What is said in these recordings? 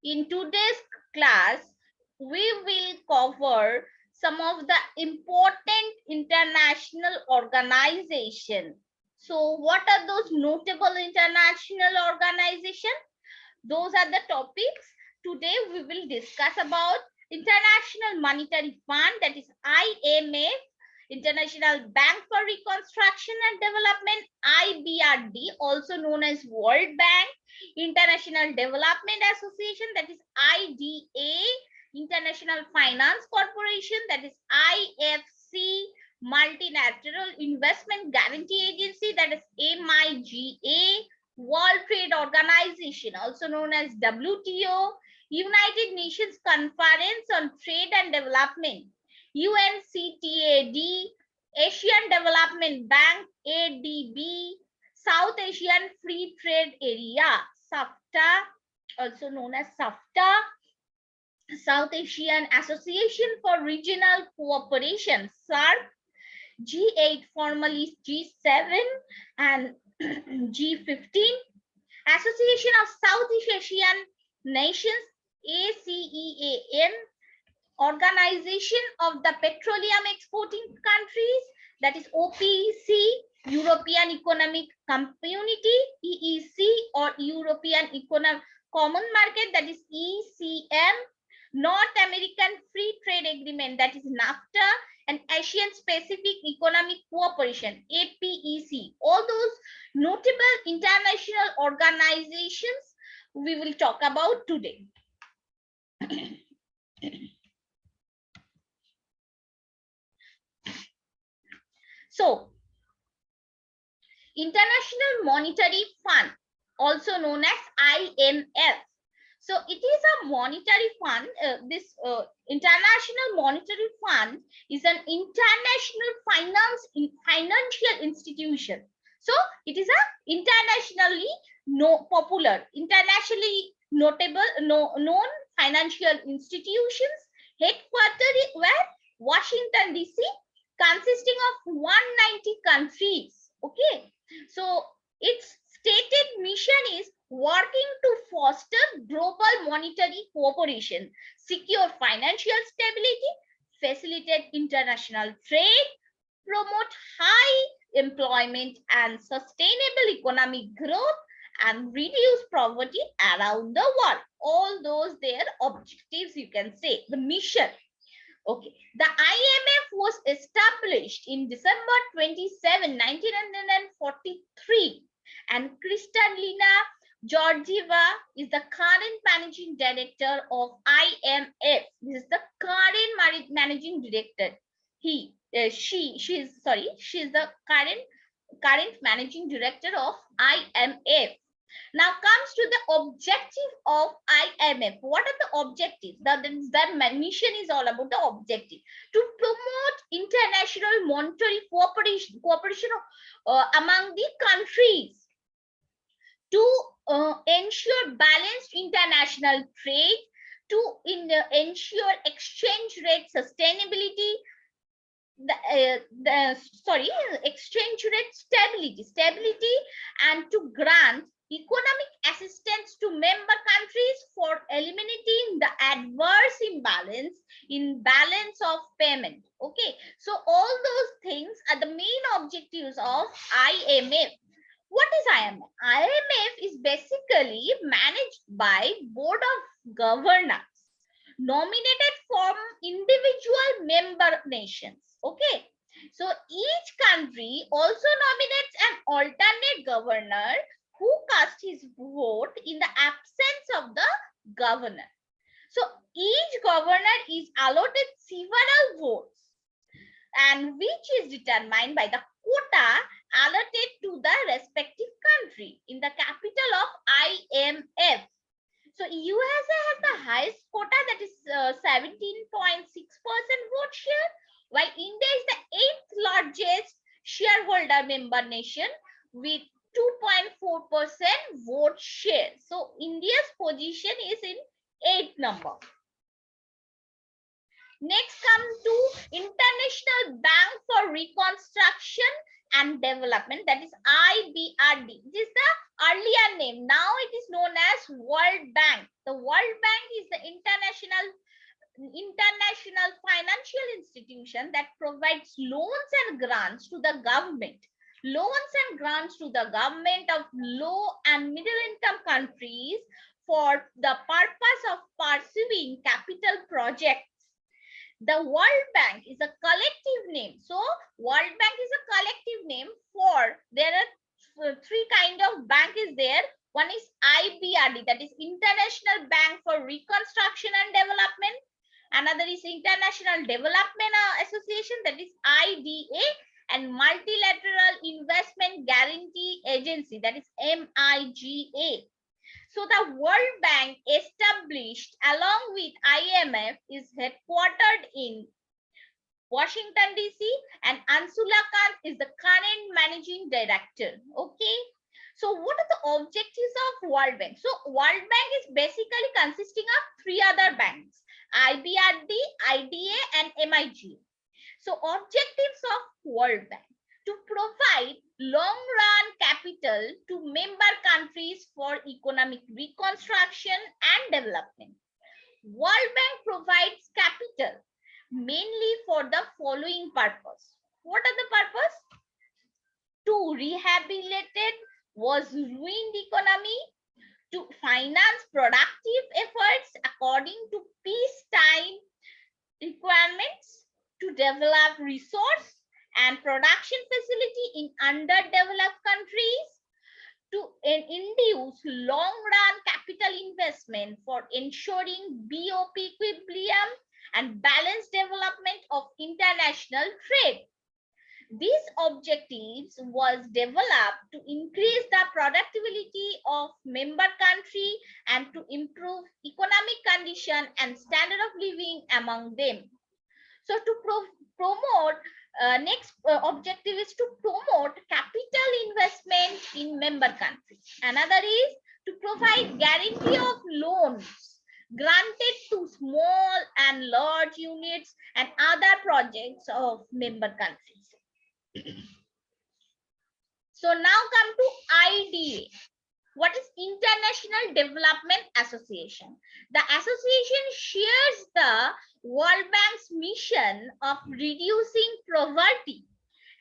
In today's class, we will cover some of the important international organizations. So what are those notable international organizations? Those are the topics. Today we will discuss about International Monetary Fund, that is IMF, International Bank for Reconstruction and Development, IBRD, also known as World Bank, International Development Association, that is IDA, International Finance Corporation, that is IFC, Multilateral Investment Guarantee Agency, that is MIGA, World Trade Organization, also known as WTO, United Nations Conference on Trade and Development, UNCTAD, Asian Development Bank, ADB, South Asian Free Trade Area, SAFTA, also known as SAFTA, South Asian Association for Regional Cooperation, SARC, G8, formerly G7, and G15, Association of Southeast Asian Nations, ASEAN, Organization of the Petroleum Exporting Countries, that is OPEC, European Economic Community, EEC, or European Economic Common Market, that is ECM, North American Free Trade Agreement, that is NAFTA, and Asian Pacific Economic Cooperation, APEC. All those notable international organizations we will talk about today. So, International Monetary Fund, also known as IMF. So it is a monetary fund. This International Monetary Fund is an international financial institution. So it is a internationally popular, internationally notable, known financial institutions, headquartered where Washington DC, consisting of 190 countries. Okay, so its stated mission is working to foster global monetary cooperation, secure financial stability, facilitate international trade, promote high employment and sustainable economic growth, and reduce poverty around the world. All those their objectives, you can say, the mission. Okay, the IMF was established in December 27, 1943, and Kristalina Georgieva is the current managing director of IMF. This is the current managing director. She is the current managing director of IMF. Now comes to the objective of IMF. What are the objectives? That mission is all about the objective: to promote international monetary cooperation among the countries, to ensure balanced international trade, to ensure exchange rate sustainability, exchange rate stability, and to grant economic assistance to member countries for eliminating the adverse imbalance in balance of payment. Okay, so all those things are the main objectives of IMF. What is IMF? IMF is basically managed by Board of Governors nominated from individual member nations. Okay, so each country also nominates an alternate governor who casts his vote in the absence of the governor. So each governor is allotted several votes, and which is determined by the quota allotted to the respective country in the capital of IMF. So USA has the highest quota, that is 17.6% vote share, while India is the 8th largest shareholder member nation with 2.4% vote share. So India's position is in 8th number. Next come to International Bank for Reconstruction and Development, that is IBRD. This is the earlier name. Now it is known as World Bank. The World Bank is the international financial institution that provides loans and grants to the government. Loans and grants to the government of low and middle income countries for the purpose of pursuing capital projects. The World Bank is a collective name. So World Bank is a collective name for, there are three kind of bank is there. One is IBRD, that is International Bank for Reconstruction and Development. Another is International Development Association, that is IDA, and Multilateral Investment Guarantee Agency, that is MIGA. So the World Bank, established along with IMF, is headquartered in Washington DC, and Ansula Kant is the current managing director. Okay. So what are the objectives of World Bank? So World Bank is basically consisting of three other banks: IBRD, IDA, and MIGA. So objectives of World Bank: to provide long-run capital to member countries for economic reconstruction and development. World Bank provides capital mainly for the following purpose. What are the purpose? To rehabilitate was ruined economy, to finance productive efforts according to peacetime requirements, to develop resource and production facility in underdeveloped countries, to induce long-run capital investment for ensuring BOP equilibrium and balanced development of international trade. These objectives was developed to increase the productivity of member country and to improve economic condition and standard of living among them. So to promote, next objective is to promote capital investment in member countries. Another is to provide guarantee of loans granted to small and large units and other projects of member countries. So now come to IDA. What is International Development Association? The association shares the World Bank's mission of reducing poverty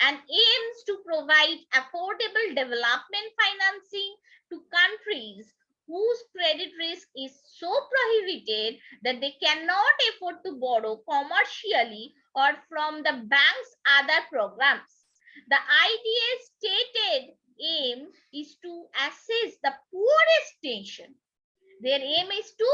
and aims to provide affordable development financing to countries whose credit risk is so prohibited that they cannot afford to borrow commercially or from the bank's other programs. The IDA's stated aim is to assist the poorest nation. Their aim is to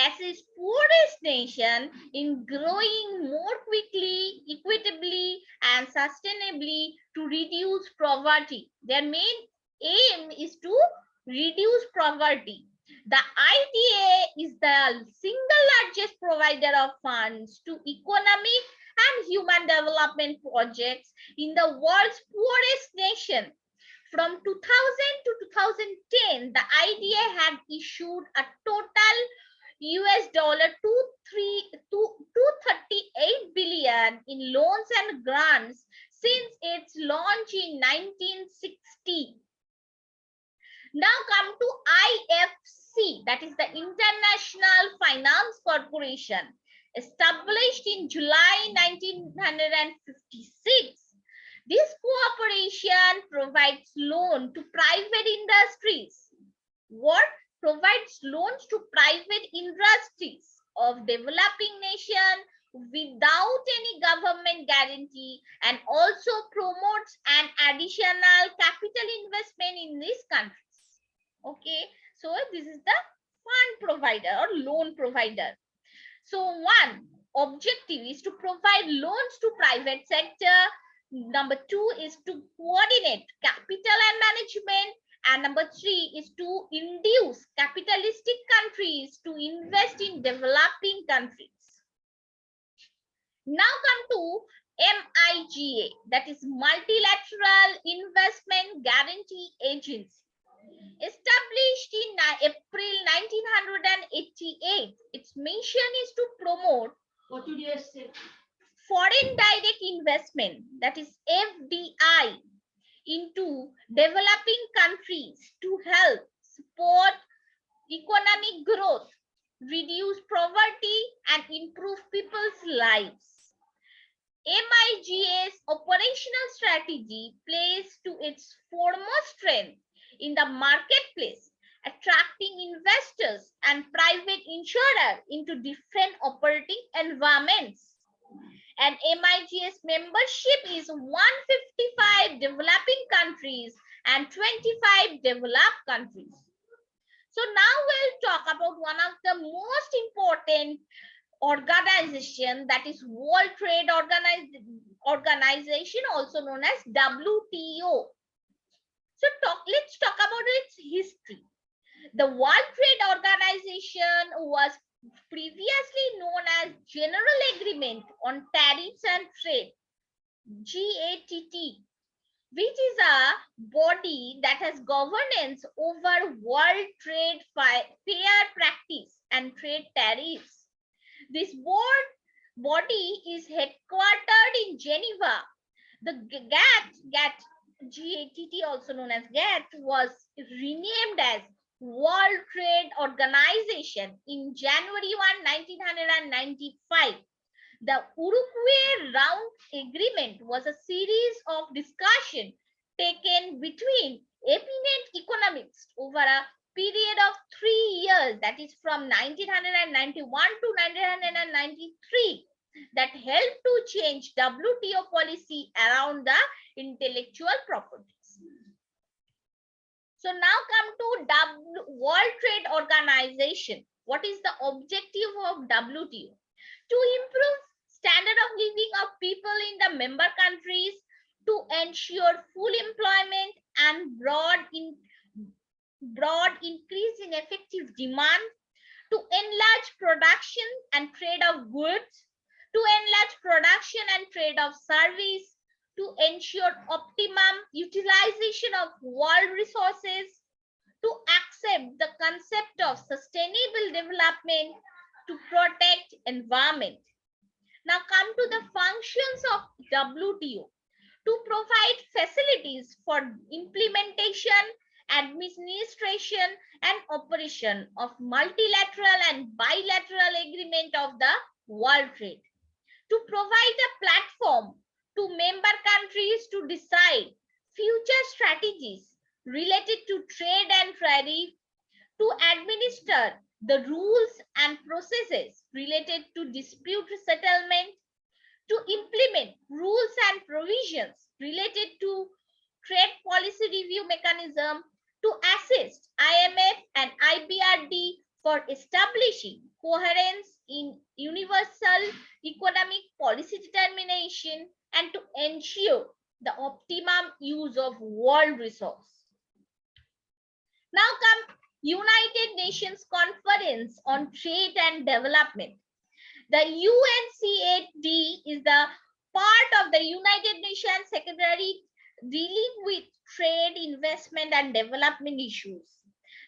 assist poorest nation in growing more quickly, equitably, and sustainably to reduce poverty. Their main aim is to reduce poverty. The IDA is the single largest provider of funds to economic and human development projects in the world's poorest nation. From 2000 to 2010, the IDA had issued a total $238 billion in loans and grants since its launch in 1960. Now come to IFC, that is the International Finance Corporation, established in July 1956. This cooperation provides loan to private industries. What? Provides loans to private industries of developing nation without any government guarantee, and also promotes an additional capital investment in these countries. Okay, so this is the fund provider or loan provider. So one objective is to provide loans to private sector. Number two is to coordinate capital and management. And number three is to induce capitalistic countries to invest in developing countries. Now come to MIGA, that is Multilateral Investment Guarantee Agency. Established in April 1988, its mission is to promote foreign direct investment, that is FDI, into developing countries to help support economic growth, reduce poverty, and improve people's lives. MIGA's operational strategy plays to its foremost strength in the marketplace, attracting investors and private insurers into different operating environments. And MIGA's membership is 155 developing countries and 25 developed countries. So now we'll talk about one of the most important organization, that is World Trade Organization, also known as WTO. So let's talk about its history. The World Trade Organization was previously known as General Agreement on Tariffs and Trade, GATT, which is a body that has governance over world trade fair practice and trade tariffs. This body is headquartered in Geneva. The GATT, also known as GATT, was renamed as World Trade Organization in January 1, 1995. The Uruguay Round Agreement was a series of discussions taken between eminent economists over a period of 3 years, that is from 1991 to 1993, that helped to change WTO policy around the intellectual properties. So now come to World Trade Organization. What is the objective of WTO? To improve standard of living of people in the member countries, to ensure full employment and broad increase in effective demand, to enlarge production and trade of goods, to enlarge production and trade of service, to ensure optimum utilization of world resources, to accept the concept of sustainable development, to protect environment. Now come to the functions of WTO. To provide facilities for implementation, administration, and operation of multilateral and bilateral agreement of the world trade. To provide a platform to member countries to decide future strategies related to trade and tariff, to administer the rules and processes related to dispute settlement, to implement rules and provisions related to trade policy review mechanism, to assist IMF and IBRD for establishing coherence in universal economic policy determination, and to ensure the optimum use of world resource. Now come United Nations Conference on Trade and Development. The UNCTAD is the part of the United Nations Secretariat dealing with trade, investment, and development issues.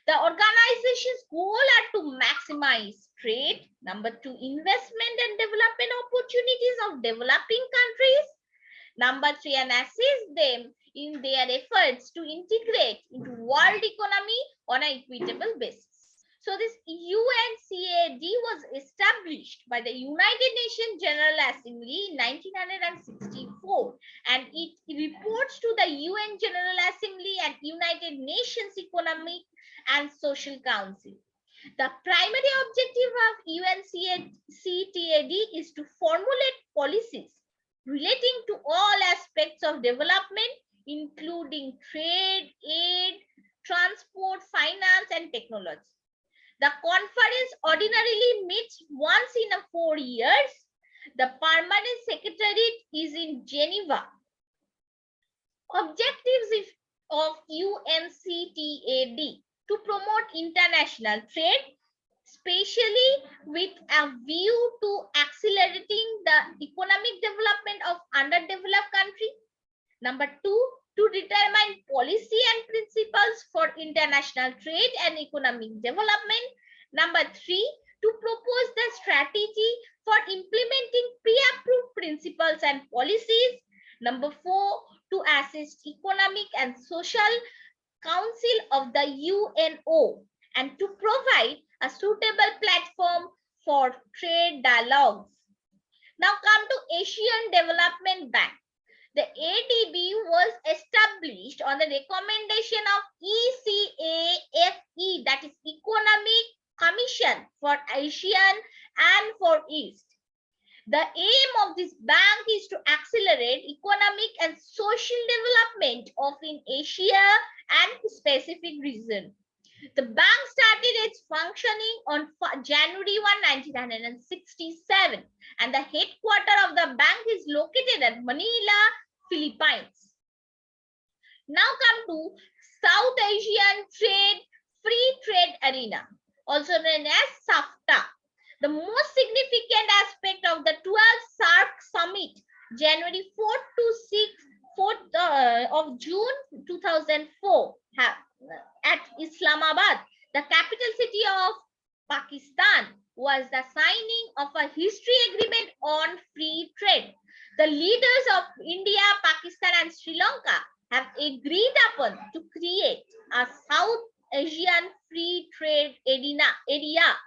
The organization's goal are to maximize trade, number 2, investment and development opportunities of developing countries, number 3, and assist them in their efforts to integrate into world economy on an equitable basis. So this UNCTAD was established by the United Nations General Assembly in 1964, and it reports to the UN General Assembly and United Nations Economic and Social Council. The primary objective of UNCTAD is to formulate policies relating to all aspects of development, including trade, aid, transport, finance, and technology. The conference ordinarily meets once in 4 years. The permanent secretariat is in Geneva. Objectives of UNCTAD: to promote international trade, especially with a view to accelerating the economic development of underdeveloped countries. Number 2, to determine policy and principles for international trade and economic development. Number 3, to propose the strategy for implementing pre-approved principles and policies. Number 4, to assist Economic and Social Council of the UNO and to provide a suitable platform for trade dialogues. Now come to Asian Development Bank. The ADB was established on the recommendation of ECAFE, that is Economic Commission for ASEAN and for East. The aim of this bank is to accelerate economic and social development of in Asia and specific region. The bank started its functioning on January 1, 1967, and the headquarters of the bank is located at Manila, Philippines. Now come to South Asian Free Trade Arena, also known as SAFTA. The most significant aspect of the 12th SAARC Summit, January 4th to 6th of June 2004, at Islamabad, the capital city of Pakistan, was the signing of a history agreement on free trade. The leaders of India, Pakistan, and Sri Lanka have agreed upon to create a South Asian free trade area.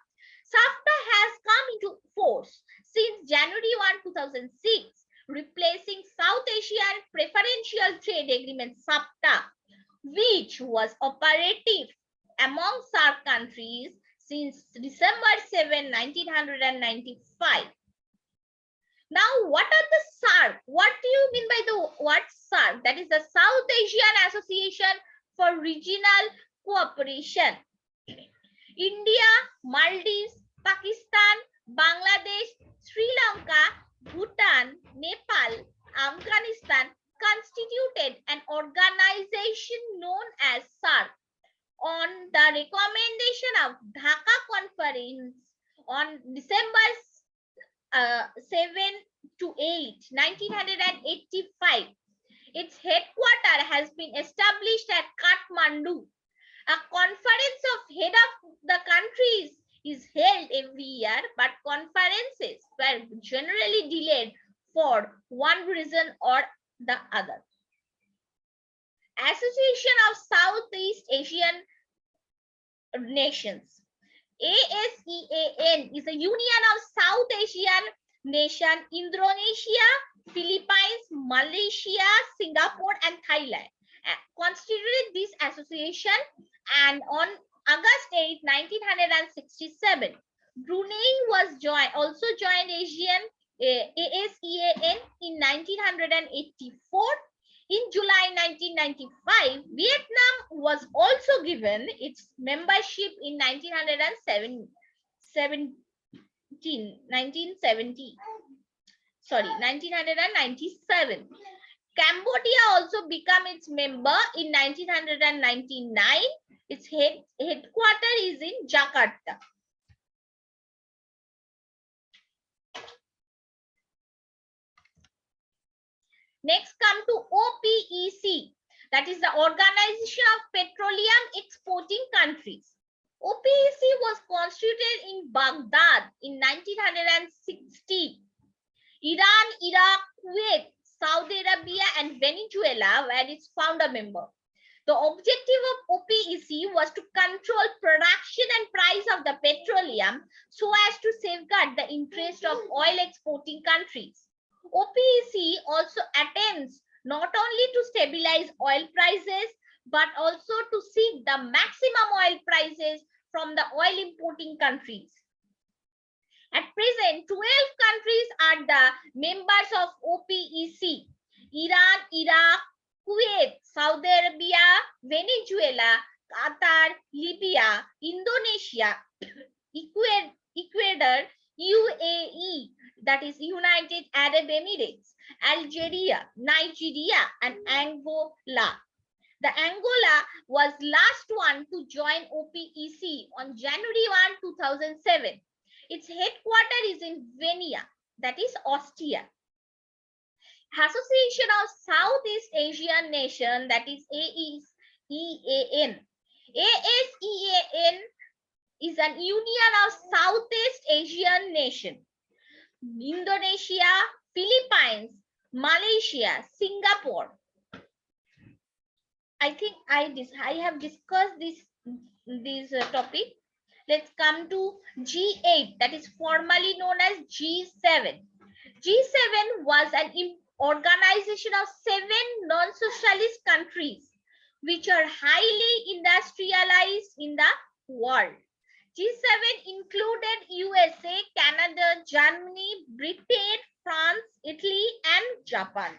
SAFTA has come into force since January 1, 2006, replacing South Asian Preferential Trade Agreement SAFTA, which was operative among SAARC countries since December 7, 1995. Now, what are the SAARC? What do you mean by the word SAARC? That is the South Asian Association for Regional Cooperation. India, Maldives, Pakistan, Bangladesh, Sri Lanka, Bhutan, Nepal, Afghanistan constituted an organization known as SAARC on the recommendation of Dhaka Conference on December 7 to 8, 1985. Its headquarters has been established at Kathmandu. A conference of head of the countries is held every year, but conferences were generally delayed for one reason or the other. Association of Southeast Asian Nations. ASEAN is a union of South Asian nations, Indonesia, Philippines, Malaysia, Singapore, and Thailand. Constituted this association, and on August 8, 1967, Brunei was also joined ASEAN in 1984. In July 1995, Vietnam was also given its membership in 1970. Cambodia also became its member in 1999. Its headquarters is in Jakarta. Next, come to OPEC, that is the Organization of Petroleum Exporting Countries. OPEC was constituted in Baghdad in 1960. Iran, Iraq, Kuwait, Saudi Arabia, and Venezuela were its founder member. The objective of OPEC was to control production and price of the petroleum so as to safeguard the interest of oil exporting countries. OPEC also attempts not only to stabilize oil prices, but also to seek the maximum oil prices from the oil importing countries. At present, 12 countries are the members of OPEC: Iran, Iraq, Kuwait, Saudi Arabia, Venezuela, Qatar, Libya, Indonesia, Ecuador, UAE, that is United Arab Emirates, Algeria, Nigeria, and Angola. The Angola was last one to join OPEC on January 1, 2007. Its headquarters is in Vienna, that is Austria. Association of Southeast Asian Nations, that is ASEAN. ASEAN is an union of Southeast Asian nations: Indonesia, Philippines, Malaysia, Singapore, I think I have discussed this topic. Let's come to G8, that is formerly known as G7. G7 was an organization of 7 non-socialist countries which are highly industrialized in the world. G7 included USA, Canada, Germany, Britain, France, Italy, and Japan.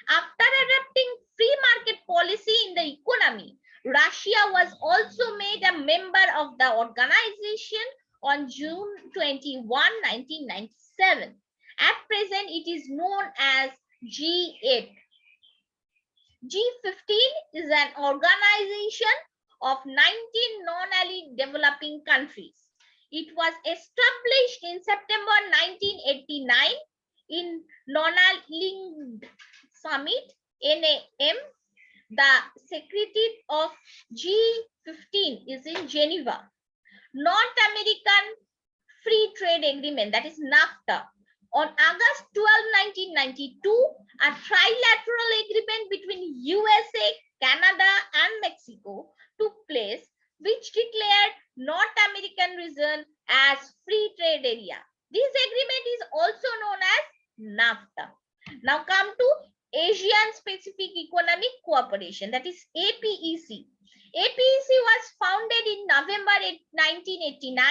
After adopting free market policy in the economy, Russia was also made a member of the organization on June 21, 1997. At present, it is known as G8. G15 is an organization of 19 non-allied developing countries. It was established in September 1989 in Non-Aligned Summit, NAM. The secretariat of G15 is in Geneva. North American Free Trade Agreement, that is NAFTA. On August 12, 1992, a trilateral agreement between USA, Canada, and Mexico took place, which declared North American region as free trade area. This agreement is also known as NAFTA. Now come to Asian Pacific Economic Cooperation, that is APEC. APEC was founded in November 1989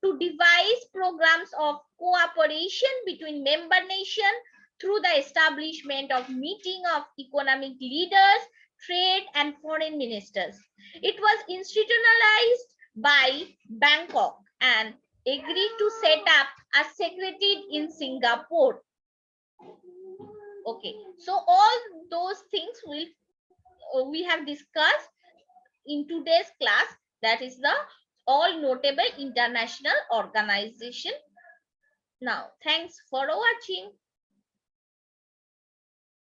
to devise programs of cooperation between member nations through the establishment of meeting of economic leaders, trade and foreign ministers. It was institutionalized by Bangkok and agreed to set up a secretariat in Singapore. Okay, so all those things we have discussed in today's class, that is the all notable international organization. Now, thanks for watching.